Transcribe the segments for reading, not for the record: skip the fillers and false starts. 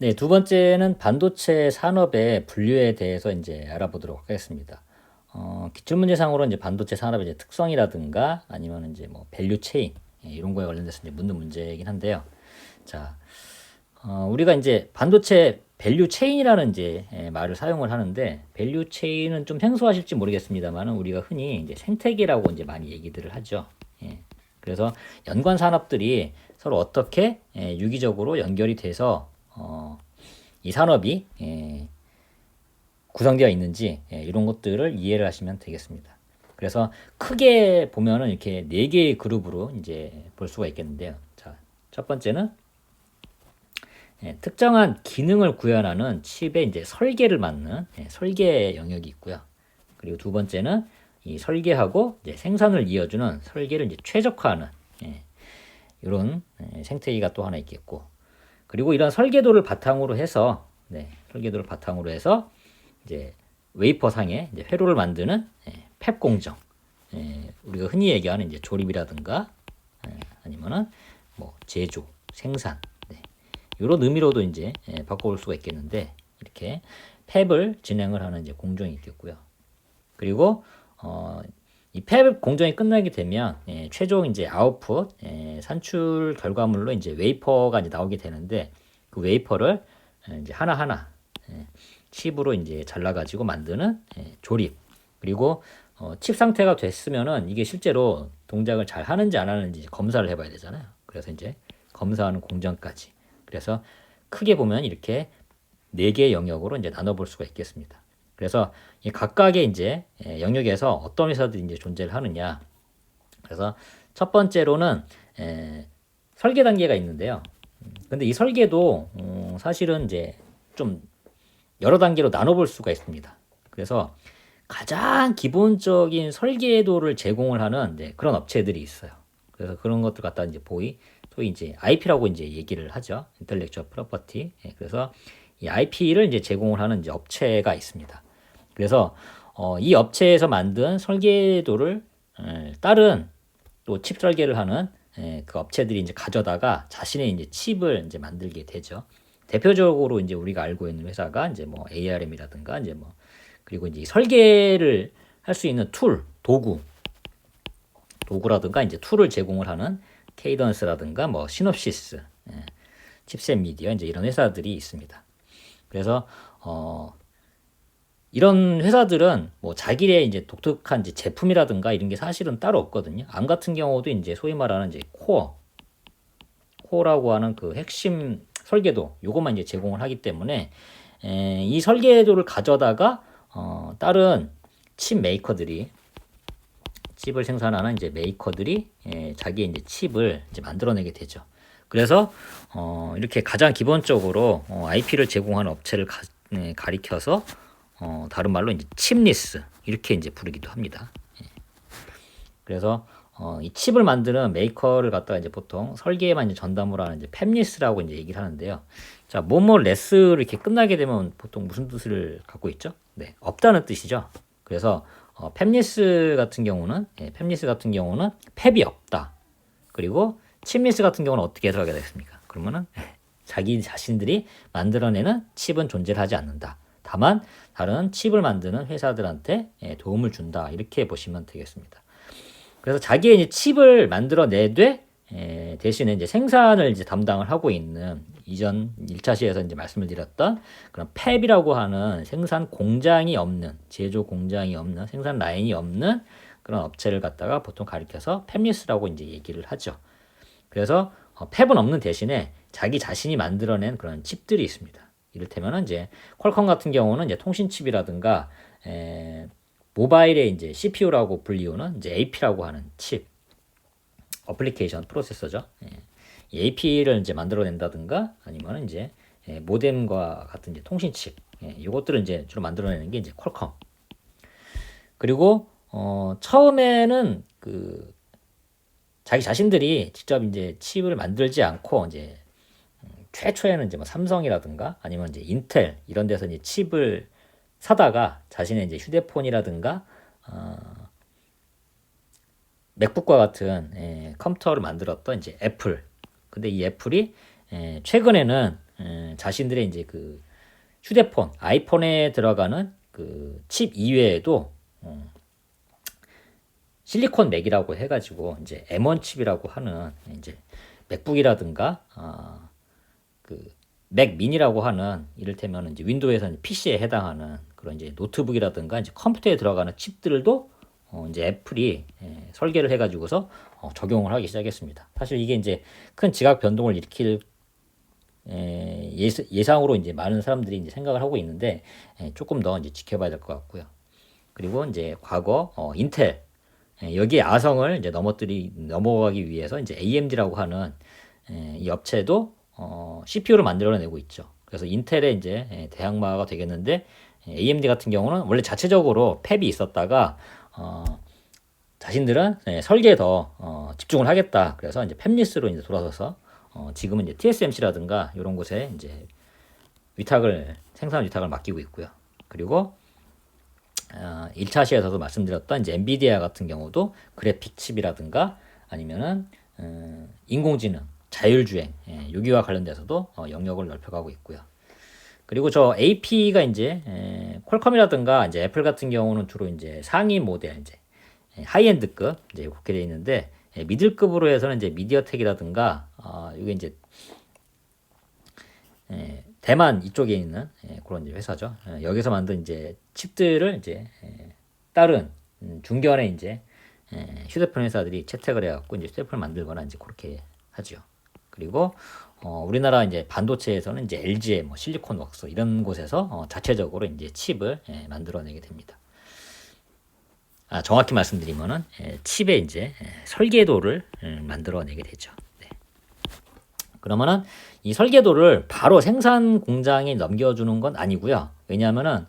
네, 두 번째는 반도체 산업의 분류에 대해서 이제 알아보도록 하겠습니다. 기출문제상으로 이제 반도체 산업의 이제 특성이라든가 아니면 이제 뭐 밸류 체인 이런 거에 관련돼서 이제 묻는 문제이긴 한데요. 자, 우리가 이제 반도체 밸류 체인이라는 이제 말을 사용을 하는데 밸류 체인은 좀 생소하실지 모르겠습니다만 우리가 흔히 이제 생태계라고 이제 많이 얘기들을 하죠. 예. 그래서 연관 산업들이 서로 어떻게 유기적으로 연결이 돼서 이 산업이 구성되어 있는지 이런 것들을 이해를 하시면 되겠습니다. 그래서 크게 보면은 이렇게 네 개의 그룹으로 이제 볼 수가 있겠는데요. 자, 첫 번째는 특정한 기능을 구현하는 칩의 이제 설계를 맡는 설계 영역이 있고요. 그리고 두 번째는 이 설계하고 이제 생산을 이어주는 설계를 이제 최적화하는 이런 생태계가 또 하나 있겠고, 그리고 이런 설계도를 바탕으로 해서 설계도를 바탕으로 해서 이제 웨이퍼 상에 이제 회로를 만드는 팹 공정, 우리가 흔히 얘기하는 이제 조립이라든가 아니면은 뭐 제조, 생산 이런 의미로도 이제 바꿔볼 수가 있겠는데, 이렇게 팹을 진행을 하는 이제 공정이 있겠고요. 그리고 이 팹 공정이 끝나게 되면 최종 이제 아웃풋 산출 결과물로 이제 웨이퍼가 이제 나오게 되는데, 그 웨이퍼를 이제 하나하나 칩으로 이제 잘라 가지고 만드는 조립, 그리고 칩 상태가 됐으면은 이게 실제로 동작을 잘 하는지 안 하는지 검사를 해봐야 되잖아요. 그래서 이제 검사하는 공정까지. 그래서 크게 보면 이렇게 네 개의 영역으로 이제 나눠볼 수가 있겠습니다. 그래서 이 각각의 이제 영역에서 어떤 회사들이 이제 존재를 하느냐. 그래서 첫 번째로는 설계 단계가 있는데요. 근데 이 설계도 사실은 이제 좀 여러 단계로 나눠볼 수가 있습니다. 그래서 가장 기본적인 설계도를 제공을 하는 그런 업체들이 있어요. 그래서 그런 것들 갖다 이제 또 이제 IP라고 이제 얘기를 하죠. 인텔렉츄얼 프로퍼티. 그래서 이 IP를 이제 제공을 하는 이제 업체가 있습니다. 그래서 이 업체에서 만든 설계도를 다른 또 칩 설계를 하는 그 업체들이 이제 가져다가 자신의 이제 칩을 이제 만들게 되죠. 대표적으로 이제 우리가 알고 있는 회사가 이제 뭐 ARM이라든가 이제 뭐, 그리고 이제 설계를 할 수 있는 도구라든가 이제 툴을 제공을 하는 케이던스라든가 뭐 시놉시스, 칩셋 미디어 이제 이런 회사들이 있습니다. 그래서 이런 회사들은 뭐 자기의 이제 독특한 이제 제품이라든가 이런 게 사실은 따로 없거든요. 암 같은 경우도 이제 소위 말하는 이제 코어라고 하는 그 핵심 설계도 요것만 이제 제공을 하기 때문에 이 설계도를 가져다가 다른 칩 메이커들이 칩을 생산하는 이제 메이커들이 자기의 이제 칩을 이제 만들어내게 되죠. 그래서 이렇게 가장 기본적으로 IP를 제공하는 업체를 가리켜서 다른 말로 이제 칩리스 이렇게 이제 부르기도 합니다. 그래서 이 칩을 만드는 메이커를 갖다가 이제 보통 설계에만 이제 전담을 하는 이제 팹리스라고 이제 얘기를 하는데요. 자, 뭐뭐 레스를 이렇게 끝나게 되면 보통 무슨 뜻을 갖고 있죠? 네, 없다는 뜻이죠. 그래서 팹리스 같은 경우는 팹이 없다. 그리고 칩리스 같은 경우는 어떻게 해석하게 되겠습니까? 그러면은 자기 자신들이 만들어내는 칩은 존재하지 않는다. 다만 다른 칩을 만드는 회사들한테 도움을 준다. 이렇게 보시면 되겠습니다. 그래서 자기의 이제 칩을 만들어내되 대신에 이제 생산을 이제 담당을 하고 있는, 이전 1차 시에서 이제 말씀을 드렸던 그런 팹이라고 하는 생산 공장이 없는, 제조 공장이 없는, 생산 라인이 없는 그런 업체를 갖다가 보통 가리켜서 팹리스라고 이제 얘기를 하죠. 그래서 팹은 없는 대신에 자기 자신이 만들어낸 그런 칩들이 있습니다. 이를테면 이제 퀄컴 같은 경우는 이제 통신칩이라든가 모바일의 이제 CPU라고 불리우는 이제 AP라고 하는 칩, 어플리케이션 프로세서죠. 이 AP를 이제 만들어낸다든가 아니면 이제 모뎀과 같은 이제 통신칩, 이것들을 이제 주로 만들어내는 게 이제 퀄컴. 그리고 처음에는 그 자기 자신들이 직접 이제 칩을 만들지 않고 이제 최초에는 이제 뭐 삼성이라든가 아니면 이제 인텔 이런 데서 이제 칩을 사다가 자신의 이제 휴대폰이라든가 맥북과 같은 컴퓨터를 만들었던 이제 애플. 근데 이 애플이 최근에는 자신들의 이제 그 휴대폰, 아이폰에 들어가는 그 칩 이외에도 실리콘 맥이라고 해가지고 이제 M1 칩이라고 하는 이제 맥북이라든가 그 맥 미니라고 하는 이를테면 이제 윈도우에서는 PC에 해당하는 그런 이제 노트북이라든가 이제 컴퓨터에 들어가는 칩들도 이제 애플이 설계를 해가지고서 적용을 하기 시작했습니다. 사실 이게 이제 큰 지각 변동을 일으킬 예상으로 이제 많은 사람들이 이제 생각을 하고 있는데 조금 더 이제 지켜봐야 될 것 같고요. 그리고 이제 과거 인텔 여기에 아성을 이제 넘어가기 위해서 이제 AMD라고 하는 이 업체도 CPU를 만들어내고 있죠. 그래서 인텔의 이제 대항마가 되겠는데 AMD 같은 경우는 원래 자체적으로 팹이 있었다가 자신들은 설계에 더 집중을 하겠다. 그래서 이제 팹리스로 이제 돌아서서 지금은 이제 TSMC라든가 이런 곳에 이제 생산 위탁을 맡기고 있고요. 그리고 1차 시에서도 말씀드렸던 이제 엔비디아 같은 경우도 그래픽 칩이라든가 아니면은 인공지능, 자율주행, 여기와 관련돼서도 영역을 넓혀가고 있고요. 그리고 저 AP가 이제 퀄컴이라든가 이제 애플 같은 경우는 주로 이제 상위 모델 이제 하이엔드급 이제 그렇게 되어 있는데 미들급으로 해서는 이제 미디어텍이라든가 이게 이제 대만 이쪽에 있는 그런 이제 회사죠. 여기서 만든 이제 칩들을 이제 다른 중견의 이제 휴대폰 회사들이 채택을 해갖고 이제 휴대폰을 만들거나 이제 그렇게 하죠. 그리고 우리나라 이제 반도체에서는 이제 LG의 뭐 실리콘웍스 이런 곳에서 자체적으로 이제 칩을 만들어내게 됩니다. 정확히 말씀드리면은 칩의 이제 설계도를 만들어내게 되죠. 네. 그러면은 이 설계도를 바로 생산 공장에 넘겨주는 건 아니고요. 왜냐하면은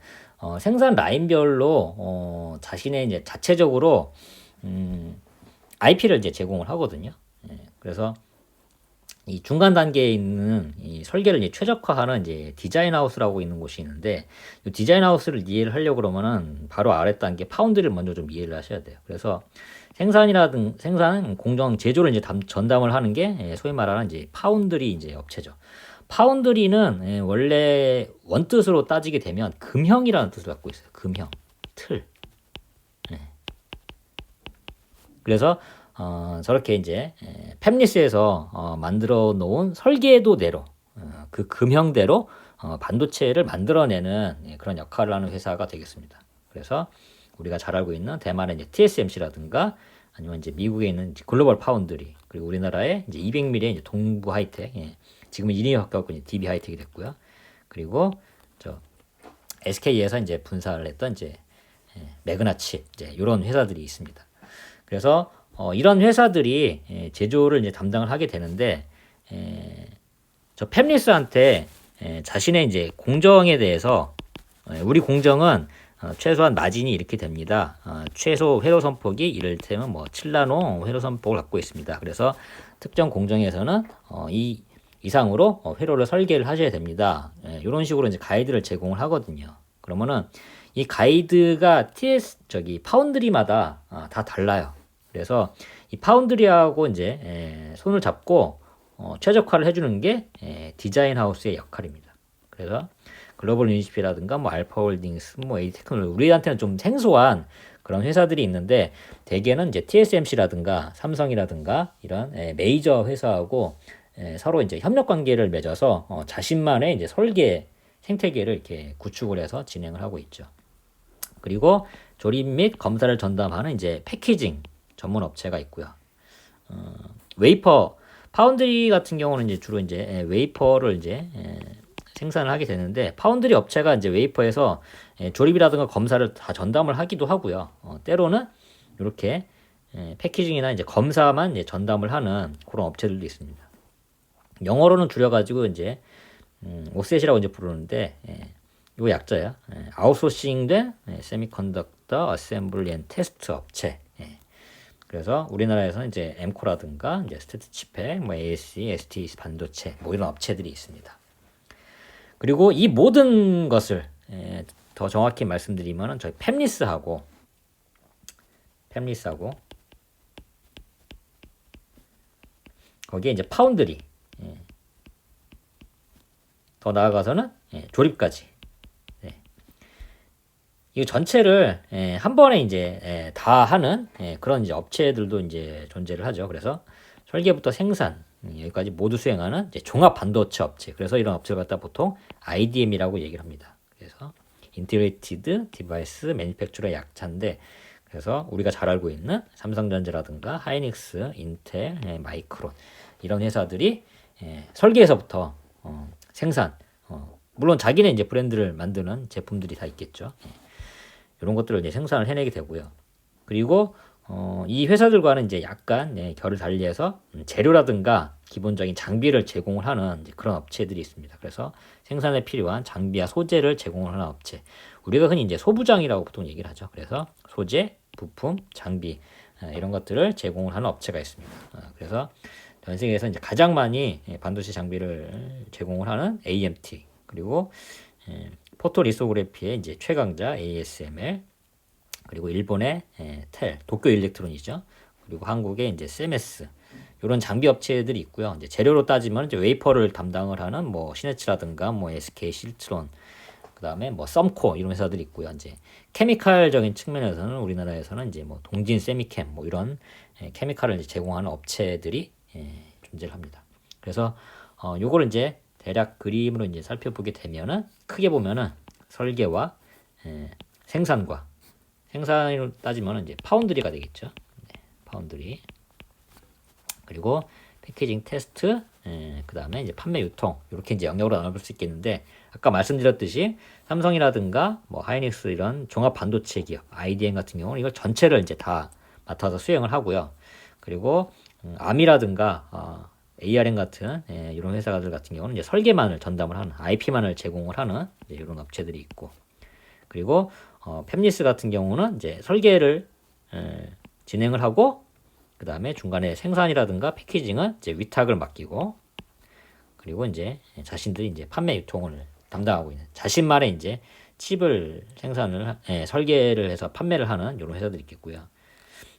생산 라인별로 자신의 이제 자체적으로 IP를 이제 제공을 하거든요. 그래서 이 중간 단계에 있는 이 설계를 이제 최적화하는 이제 디자인 하우스라고 있는 곳이 있는데 이 디자인 하우스를 이해를 하려고 그러면은 바로 아래 단계 파운드리를 먼저 좀 이해를 하셔야 돼요. 그래서 생산 공정 제조를 이제 전담을 하는 게 소위 말하는 이제 파운드리 이제 업체죠. 파운드리는 원래 원뜻으로 따지게 되면 금형이라는 뜻을 갖고 있어요. 금형, 틀. 그래서 저렇게 이제 팹리스에서 만들어 놓은 설계도대로 그 금형대로 반도체를 만들어내는 그런 역할을 하는 회사가 되겠습니다. 그래서 우리가 잘 알고 있는 대만의 이제 TSMC라든가 아니면 이제 미국에 있는 이제 글로벌 파운드리 그리고 우리나라의 이제 200mm의 이제 동부 하이텍 지금은 이름이 바뀌었고 이제 DB 하이텍이 됐고요. 그리고 저 SK에서 이제 분사를 했던 이제 매그나칩 이제 이런 회사들이 있습니다. 그래서 이런 회사들이 제조를 이제 담당을 하게 되는데 저 팹리스한테 자신의 이제 공정에 대해서 우리 공정은 최소한 마진이 이렇게 됩니다. 최소 회로 선폭이 이를테면 뭐 7나노 회로 선폭을 갖고 있습니다. 그래서 특정 공정에서는 이 이상으로 회로를 설계를 하셔야 됩니다. 이런 식으로 이제 가이드를 제공을 하거든요. 그러면은 이 가이드가 파운드리마다 다 달라요. 그래서 이 파운드리하고 이제 손을 잡고 최적화를 해주는 게 디자인 하우스의 역할입니다. 그래서 글로벌 유니시피라든가 뭐 알파홀딩스, 뭐 에이테크놀로지 우리한테는 좀 생소한 그런 회사들이 있는데 대개는 이제 TSMC라든가 삼성이라든가 이런 메이저 회사하고 서로 이제 협력 관계를 맺어서 자신만의 이제 설계 생태계를 이렇게 구축을 해서 진행을 하고 있죠. 그리고 조립 및 검사를 전담하는 이제 패키징 전문 업체가 있고요. 웨이퍼 파운드리 같은 경우는 이제 주로 이제 웨이퍼를 이제 생산을 하게 되는데 파운드리 업체가 이제 웨이퍼에서 조립이라든가 검사를 다 전담을 하기도 하고요. 때로는 이렇게 패키징이나 이제 검사만 이제 전담을 하는 그런 업체들도 있습니다. 영어로는 줄여가지고 이제 오셋이라고 이제 부르는데 이거 약자야. 아웃소싱된 세미컨덕터 어셈블리 앤 테스트 업체. 그래서 우리나라에서는 이제 엠코라든가 이제 스태트치팩, 뭐 ASE, ST 반도체 뭐 이런 업체들이 있습니다. 그리고 이 모든 것을 더 정확히 말씀드리면은 저희 팹리스하고 거기에 이제 파운드리 더 나아가서는 조립까지. 네. 이 전체를 한 번에 이제 다 하는 그런 이제 업체들도 이제 존재를 하죠. 그래서 설계부터 생산 여기까지 모두 수행하는 이제 종합 반도체 업체. 그래서 이런 업체를 갖다 보통 IDM이라고 얘기를 합니다. 그래서 Integrated Device Manufacturer 약자인데, 그래서 우리가 잘 알고 있는 삼성전자라든가 하이닉스, 인텔, 마이크론 이런 회사들이 설계에서부터 생산, 물론 자기네 이제 브랜드를 만드는 제품들이 다 있겠죠. 이런 것들을 이제 생산을 해내게 되고요. 그리고 이 회사들과는 이제 약간 결을 달리해서 재료라든가 기본적인 장비를 제공을 하는 이제 그런 업체들이 있습니다. 그래서 생산에 필요한 장비와 소재를 제공을 하는 업체. 우리가 흔히 이제 소부장이라고 보통 얘기를 하죠. 그래서 소재, 부품, 장비 이런 것들을 제공을 하는 업체가 있습니다. 그래서 전 세계에서 이제 가장 많이 반도체 장비를 제공을 하는 AMT, 그리고 포토리소그래피의 이제 최강자 ASML, 그리고 일본의 텔, 도쿄 일렉트론이죠. 그리고 한국의 이제 세메스, 이런 장비 업체들이 있고요. 이제 재료로 따지면 이제 웨이퍼를 담당을 하는 뭐 시네츠라든가 뭐 SK 실트론, 그다음에 뭐 썸코 이런 회사들이 있고요. 이제 케미칼적인 측면에서는 우리나라에서는 이제 뭐 동진 세미캠 뭐 이런 케미칼을 이제 제공하는 업체들이 존재를 합니다. 그래서 요거를 이제 대략 그림으로 이제 살펴보게 되면은 크게 보면은 설계와 생산과, 생산으로 따지면 이제 파운드리가 되겠죠. 네, 파운드리. 그리고 패키징 테스트, 그 다음에 이제 판매 유통, 이렇게 이제 영역으로 나눠볼 수 있겠는데, 아까 말씀드렸듯이 삼성이라든가 뭐 하이닉스 이런 종합 반도체 기업, IDM 같은 경우는 이걸 전체를 이제 다 맡아서 수행을 하고요. 그리고 암이라든가 ARM 같은 이런 회사들 같은 경우는 이제 설계만을 전담을 하는, IP만을 제공을 하는 이런 업체들이 있고, 그리고 팹리스 같은 경우는 이제 설계를 진행을 하고, 그 다음에 중간에 생산이라든가 패키징은 이제 위탁을 맡기고, 그리고 이제 자신들이 이제 판매 유통을 담당하고 있는, 자신만의 이제 칩을 생산을 설계를 해서 판매를 하는 이런 회사들이 있겠고요.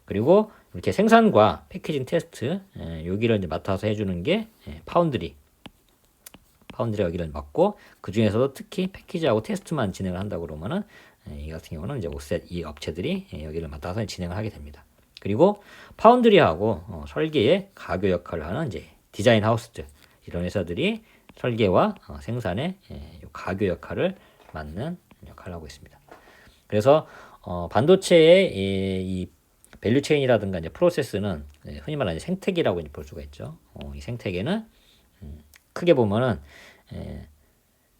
그리고 이렇게 생산과 패키징 테스트 여기를 이제 맡아서 해주는 게 파운드리. 파운드리가 여기를 맡고, 그 중에서도 특히 패키지하고 테스트만 진행을 한다 그러면은 이 같은 경우는 이제 옵셋 이 업체들이 여기를 맡아서 진행을 하게 됩니다. 그리고 파운드리하고 설계의 가교 역할을 하는 이제 디자인 하우스들, 이런 회사들이 설계와 생산의 가교 역할을 맡는 역할을 하고 있습니다. 그래서 반도체의 이 밸류체인이라든가 이제 프로세스는 흔히 말하는 생태계라고 이제 볼 수가 있죠. 이 생태계는 크게 보면은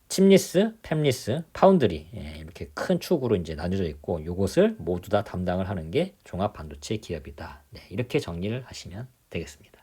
칩리스, 팹리스, 파운드리 이렇게 큰 축으로 이제 나뉘어져 있고, 요것을 모두 다 담당을 하는 게 종합 반도체 기업이다. 네, 이렇게 정리를 하시면 되겠습니다.